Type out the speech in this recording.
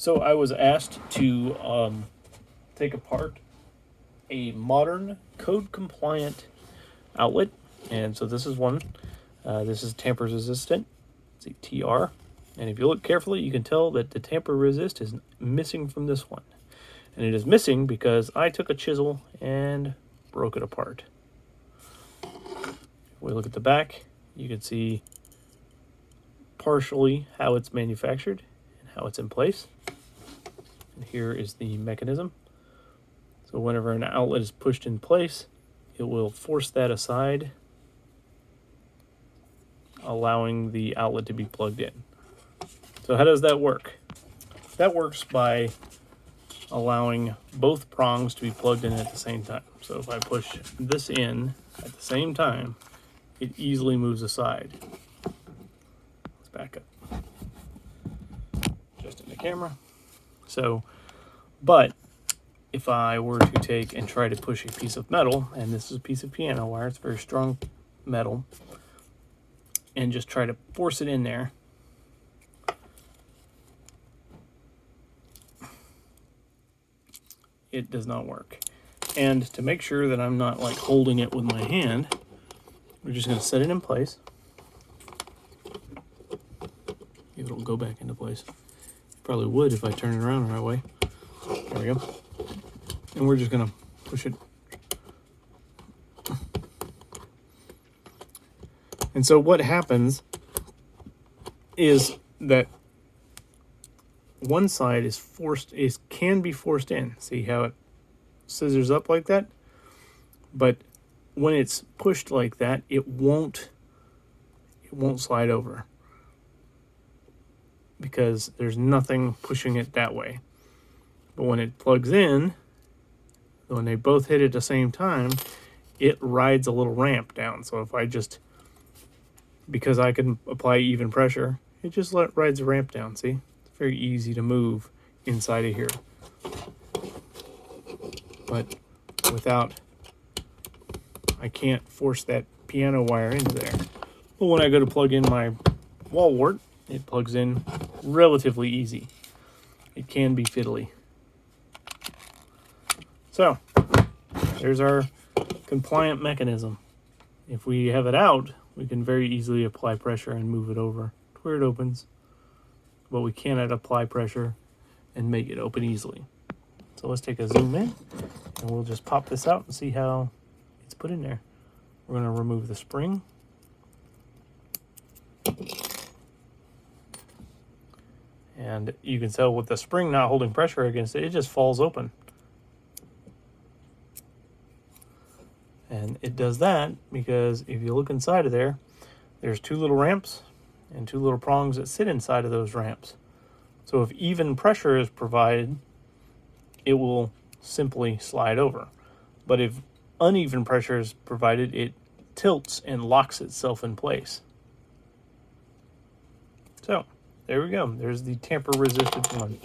So I was asked to take apart a modern code-compliant outlet, and so this is one. This is tamper resistant. It's a TR, and if you look carefully, you can tell that the tamper resist is missing from this one, and it is missing because I took a chisel and broke it apart. If we look at the back, you can see partially how it's manufactured and how it's in place. And here is the mechanism. So whenever an outlet is pushed in place, it will force that aside, allowing the outlet to be plugged in. So how does that work? That works by allowing both prongs to be plugged in at the same time. So if I push this in at the same time, it easily moves aside. Let's back up. Just in the camera. So, but if I were to take and try to push a piece of metal, and this is a piece of piano wire, it's very strong metal, and just try to force it in there, it does not work. And to make sure that I'm not like holding it with my hand, we're just going to set it in place. Maybe it'll go back into place. Probably would if I turn it around the right way. There we go. And we're just going to push it. And so what happens is that one side can be forced in. See how it scissors up like that? But when it's pushed like that, it won't slide over, because there's nothing pushing it that way. But when it plugs in, when they both hit at the same time, it rides a little ramp down. So if I just, because I can apply even pressure, it just rides a ramp down. See, it's very easy to move inside of here. But without, I can't force that piano wire into there. But when I go to plug in my wall wart, it plugs in relatively easy. It can be fiddly. So, there's our compliant mechanism. If we have it out, we can very easily apply pressure and move it over to where it opens. But we cannot apply pressure and make it open easily. So let's take a zoom in, and we'll just pop this out and see how it's put in there. We're going to remove the spring. And you can tell with the spring not holding pressure against it, it just falls open. And it does that because if you look inside of there, there's two little ramps and two little prongs that sit inside of those ramps. So if even pressure is provided, it will simply slide over. But if uneven pressure is provided, it tilts and locks itself in place. So there we go. There's the tamper resistant one.